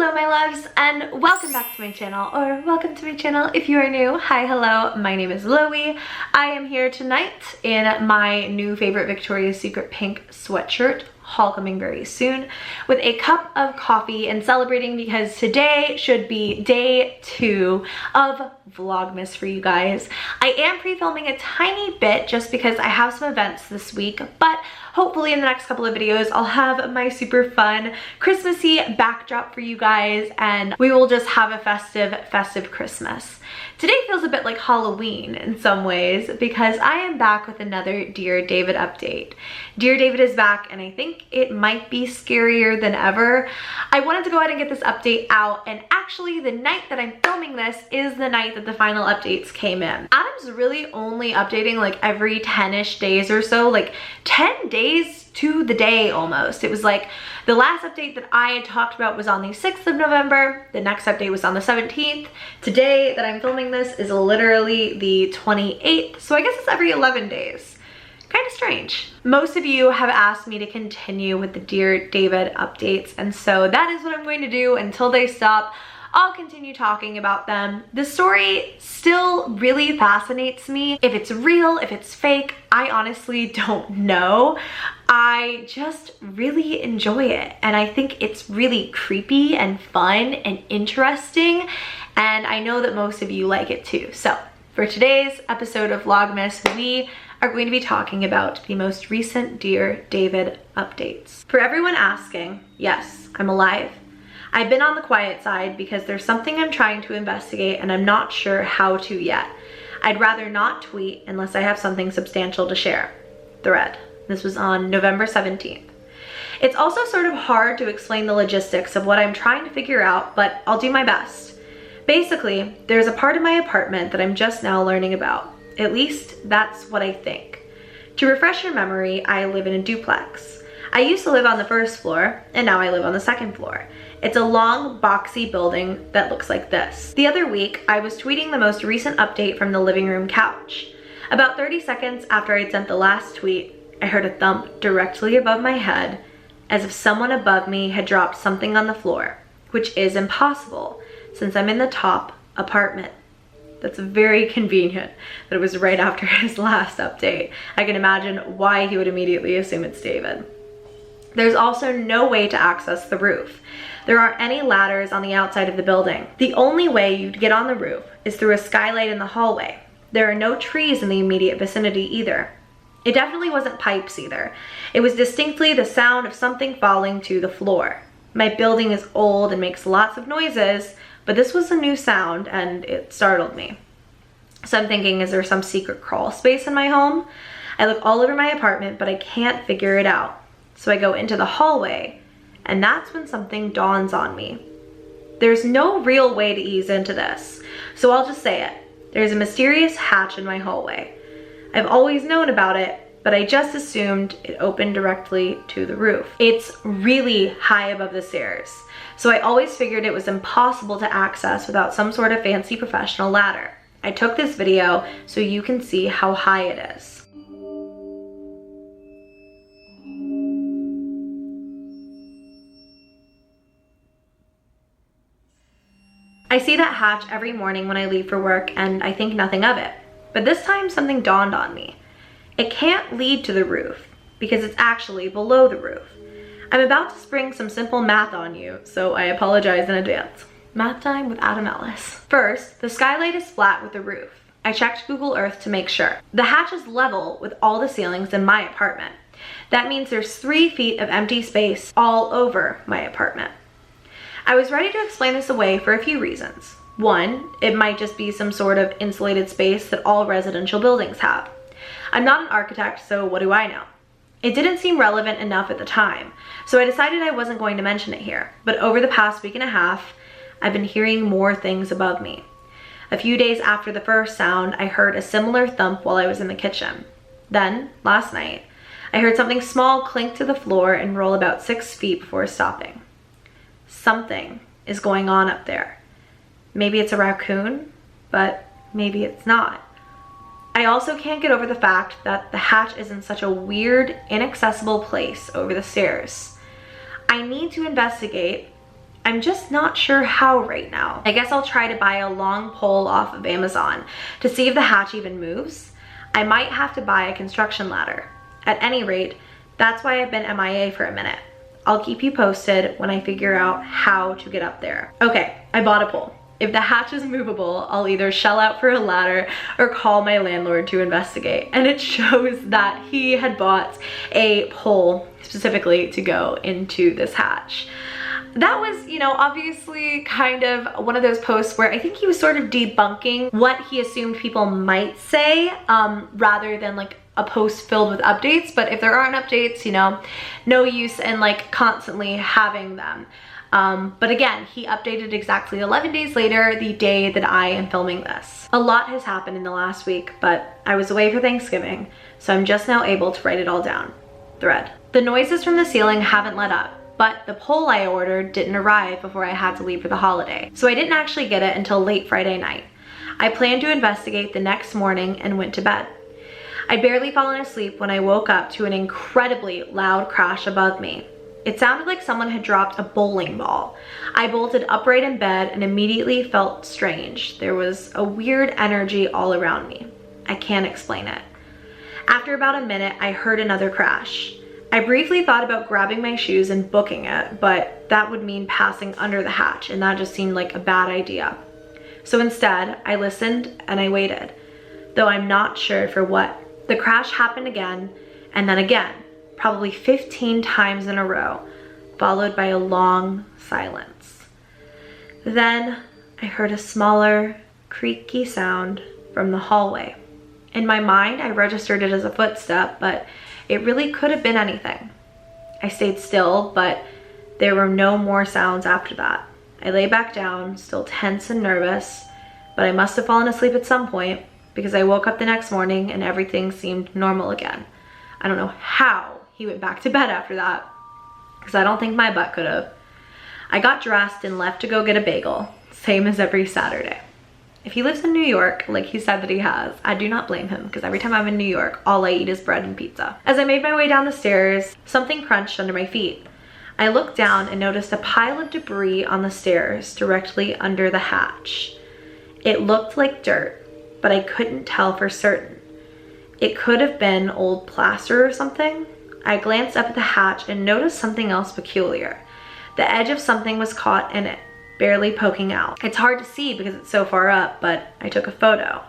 Hello my loves, and welcome back to my channel, or welcome to my channel if you are new. Hi, hello, my name is Loey. I am here tonight in my new favorite Victoria's Secret pink sweatshirt, haul coming very soon, with a cup of coffee and celebrating because today should be day 2 of Vlogmas for you guys. I am pre-filming a tiny bit just because I have some events this week, but hopefully in the next couple of videos I'll have my super fun Christmassy backdrop for you guys and we will just have a festive Christmas. Today feels a bit like Halloween in some ways because I am back with another Dear David update. Dear David is back and I think it might be scarier than ever. I wanted to go ahead and get this update out, and actually the night that I'm filming this is the night that the final updates came in. Adam's really only updating like every 10-ish days or so, like 10 days to the day almost. It was like the last update that I had talked about was on the 6th of November. The next update was on the 17th. Today that I'm filming this is literally the 28th. So I guess it's every 11 days. Kind of strange. Most of you have asked me to continue with the Dear David updates, and so that is what I'm going to do until they stop. I'll continue talking about them. The story still really fascinates me. If it's real, if it's fake, I honestly don't know. I just really enjoy it, and I think it's really creepy and fun and interesting, and I know that most of you like it too. So for today's episode of Vlogmas, we are going to be talking about the most recent Dear David updates. For everyone asking, yes, I'm alive. I've been on the quiet side because there's something I'm trying to investigate and I'm not sure how to yet. I'd rather not tweet unless I have something substantial to share. Thread. This was on November 17th. It's also sort of hard to explain the logistics of what I'm trying to figure out, but I'll do my best. Basically, there's a part of my apartment that I'm just now learning about. At least that's what I think. To refresh your memory, I live in a duplex. I used to live on the first floor, and now I live on the second floor. It's a long, boxy building that looks like this. The other week, I was tweeting the most recent update from the living room couch. About 30 seconds after I'd sent the last tweet, I heard a thump directly above my head, as if someone above me had dropped something on the floor, which is impossible since I'm in the top apartment. That's very convenient that it was right after his last update. I can imagine why he would immediately assume it's David. There's also no way to access the roof. There aren't any ladders on the outside of the building. The only way you'd get on the roof is through a skylight in the hallway. There are no trees in the immediate vicinity either. It definitely wasn't pipes either. It was distinctly the sound of something falling to the floor. My building is old and makes lots of noises, but this was a new sound and it startled me. So I'm thinking, is there some secret crawl space in my home? I look all over my apartment, but I can't figure it out. So I go into the hallway, and that's when something dawns on me. There's no real way to ease into this, so I'll just say it. There's a mysterious hatch in my hallway. I've always known about it, but I just assumed it opened directly to the roof. It's really high above the stairs, so I always figured it was impossible to access without some sort of fancy professional ladder. I took this video so you can see how high it is. I see that hatch every morning when I leave for work and I think nothing of it. But this time something dawned on me. It can't lead to the roof because it's actually below the roof. I'm about to spring some simple math on you, so I apologize in advance. Math time with Adam Ellis. First, the skylight is flat with the roof. I checked Google Earth to make sure. The hatch is level with all the ceilings in my apartment. That means there's 3 feet of empty space all over my apartment. I was ready to explain this away for a few reasons. One, it might just be some sort of insulated space that all residential buildings have. I'm not an architect, so what do I know? It didn't seem relevant enough at the time, so I decided I wasn't going to mention it here. But over the past week and a half, I've been hearing more things above me. A few days after the first sound, I heard a similar thump while I was in the kitchen. Then, last night, I heard something small clink to the floor and roll about 6 feet before stopping. Something is going on up there. Maybe it's a raccoon, but maybe it's not. I also can't get over the fact that the hatch is in such a weird, inaccessible place over the stairs. I need to investigate. I'm just not sure how right now. I guess I'll try to buy a long pole off of Amazon to see if the hatch even moves. I might have to buy a construction ladder. At any rate, that's why I've been MIA for a minute. I'll keep you posted when I figure out how to get up there. Okay, I bought a pole. If the hatch is movable, I'll either shell out for a ladder or call my landlord to investigate. And it shows that he had bought a pole specifically to go into this hatch. That was, you know, obviously kind of one of those posts where I think he was sort of debunking what he assumed people might say, rather than like a post filled with updates. But if there aren't updates, you know, no use in like constantly having them. But again, he updated exactly 11 days later, the day that I am filming this. A lot has happened in the last week, but I was away for Thanksgiving, so I'm just now able to write it all down. Thread. The noises from the ceiling haven't let up, but the pole I ordered didn't arrive before I had to leave for the holiday, so I didn't actually get it until late Friday night. I planned to investigate the next morning and went to bed. I'd barely fallen asleep when I woke up to an incredibly loud crash above me. It sounded like someone had dropped a bowling ball. I bolted upright in bed and immediately felt strange. There was a weird energy all around me. I can't explain it. After about a minute, I heard another crash. I briefly thought about grabbing my shoes and booking it, but that would mean passing under the hatch, and that just seemed like a bad idea. So instead, I listened and I waited, though I'm not sure for what. The crash happened again, and then again, probably 15 times in a row, followed by a long silence. Then I heard a smaller, creaky sound from the hallway. In my mind, I registered it as a footstep, but it really could have been anything. I stayed still, but there were no more sounds after that. I lay back down, still tense and nervous, but I must have fallen asleep at some point because I woke up the next morning and everything seemed normal again. I don't know how he went back to bed after that, because I don't think my butt could have. I got dressed and left to go get a bagel, same as every Saturday. If he lives in New York, like he said that he has, I do not blame him, because every time I'm in New York, all I eat is bread and pizza. As I made my way down the stairs, something crunched under my feet. I looked down and noticed a pile of debris on the stairs directly under the hatch. It looked like dirt, but I couldn't tell for certain. It could have been old plaster or something. I glanced up at the hatch and noticed something else peculiar. The edge of something was caught in it, barely poking out. It's hard to see because it's so far up, but I took a photo.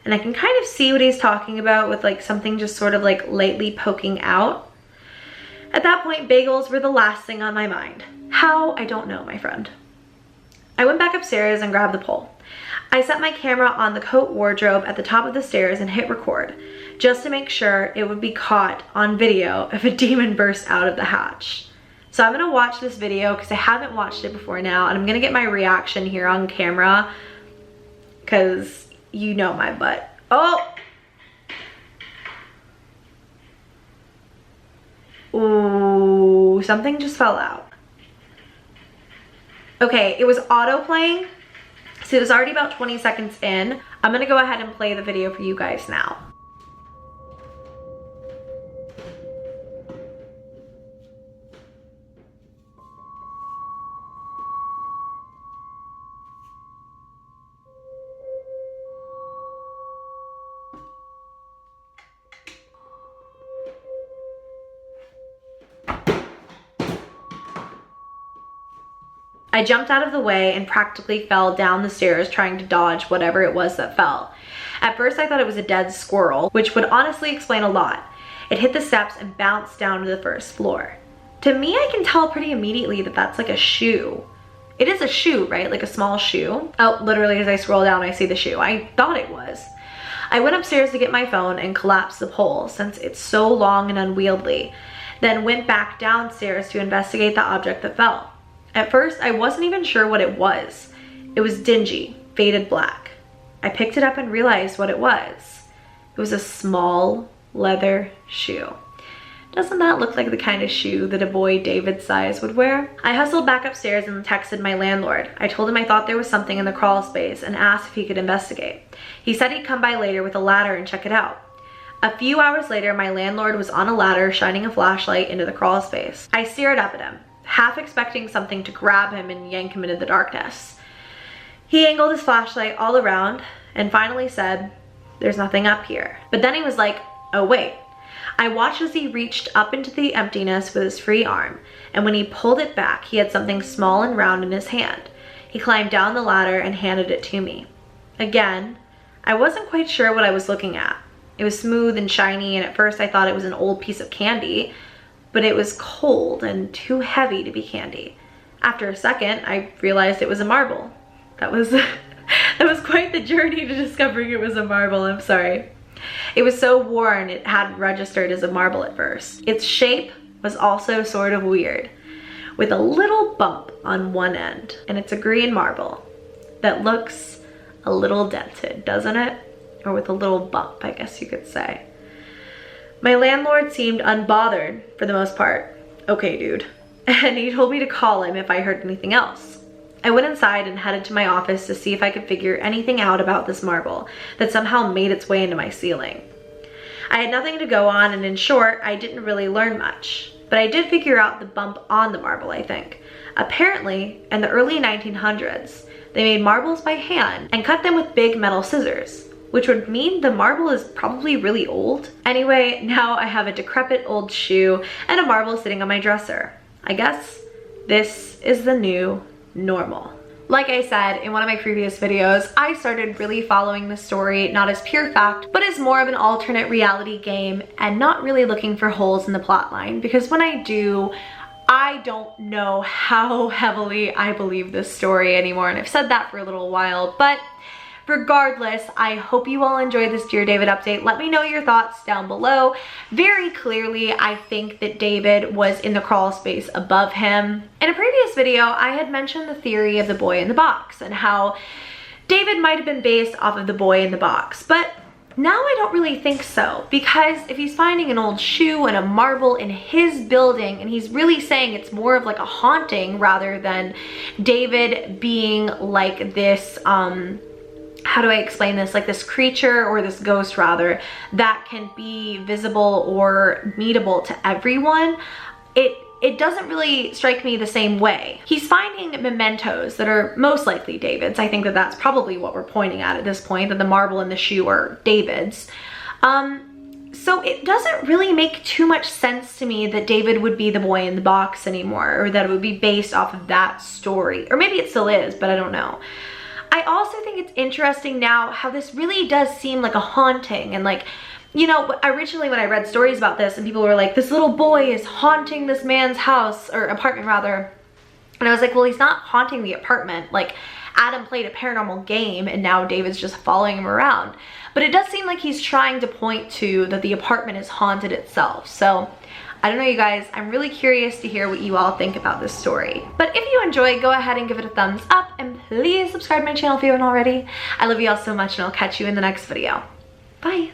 And I can kind of see what he's talking about with like something just sort of like lightly poking out. At that point, bagels were the last thing on my mind. How? I don't know, my friend. I went back upstairs and grabbed the pole. I set my camera on the coat wardrobe at the top of the stairs and hit record, just to make sure it would be caught on video if a demon burst out of the hatch. So I'm gonna watch this video because I haven't watched it before now, and I'm gonna get my reaction here on camera because you know my butt. Oh! Ooh, something just fell out. Okay, it was auto playing. So it was already about 20 seconds in. I'm gonna go ahead and play the video for you guys now. I jumped out of the way and practically fell down the stairs trying to dodge whatever it was that fell. At first I thought it was a dead squirrel, which would honestly explain a lot. It hit the steps and bounced down to the first floor. To me, I can tell pretty immediately that that's like a shoe. It is a shoe, right? Like a small shoe. Oh, literally as I scroll down, I see the shoe. I thought it was. I went upstairs to get my phone and collapsed the pole since it's so long and unwieldy, then went back downstairs to investigate the object that fell. At first, I wasn't even sure what it was. It was dingy, faded black. I picked it up and realized what it was. It was a small leather shoe. Doesn't that look like the kind of shoe that a boy David's size would wear? I hustled back upstairs and texted my landlord. I told him I thought there was something in the crawl space and asked if he could investigate. He said he'd come by later with a ladder and check it out. A few hours later, my landlord was on a ladder shining a flashlight into the crawl space. I stared up at him. half expecting something to grab him and yank him into the darkness. He angled his flashlight all around and finally said, "There's nothing up here." But then he was like, "Oh wait." I watched as he reached up into the emptiness with his free arm, and when he pulled it back, he had something small and round in his hand. He climbed down the ladder and handed it to me. Again, I wasn't quite sure what I was looking at. It was smooth and shiny, and at first I thought it was an old piece of candy, but it was cold and too heavy to be candy. After a second, I realized it was a marble. That was quite the journey to discovering it was a marble, I'm sorry. It was so worn it hadn't registered as a marble at first. Its shape was also sort of weird, with a little bump on one end, and it's a green marble that looks a little dented, doesn't it? Or with a little bump, I guess you could say. My landlord seemed unbothered for the most part. "Okay, dude." And he told me to call him if I heard anything else. I went inside and headed to my office to see if I could figure anything out about this marble that somehow made its way into my ceiling. I had nothing to go on, and in short, I didn't really learn much. But I did figure out the bump on the marble, I think. Apparently, in the early 1900s, they made marbles by hand and cut them with big metal scissors, which would mean the marble is probably really old. Anyway, now I have a decrepit old shoe and a marble sitting on my dresser. I guess this is the new normal. Like I said in one of my previous videos, I started really following the story not as pure fact, but as more of an alternate reality game and not really looking for holes in the plot line, because when I do, I don't know how heavily I believe this story anymore, and I've said that for a little while. But regardless, I hope you all enjoyed this Dear David update. Let me know your thoughts down below. Very clearly, I think that David was in the crawl space above him. In a previous video, I had mentioned the theory of the boy in the box and how David might have been based off of the boy in the box, but now I don't really think so, because if he's finding an old shoe and a marble in his building and he's really saying it's more of like a haunting rather than David being like this, how do I explain this? Like this creature, or this ghost rather, that can be visible or meetable to everyone, it doesn't really strike me the same way. He's finding mementos that are most likely David's. I think that that's probably what we're pointing at this point, that the marble and the shoe are David's. So it doesn't really make too much sense to me that David would be the boy in the box anymore, or that it would be based off of that story. Or maybe it still is, but I don't know. I also think it's interesting now how this really does seem like a haunting, and like, you know, originally when I read stories about this and people were like, this little boy is haunting this man's house, or apartment rather, and I was like, well, he's not haunting the apartment. Like, Adam played a paranormal game and now David's just following him around. But it does seem like he's trying to point to that the apartment is haunted itself. So I don't know, you guys, I'm really curious to hear what you all think about this story. But if you enjoyed, go ahead and give it a thumbs up, and please subscribe to my channel if you haven't already. I love you all so much, and I'll catch you in the next video. Bye.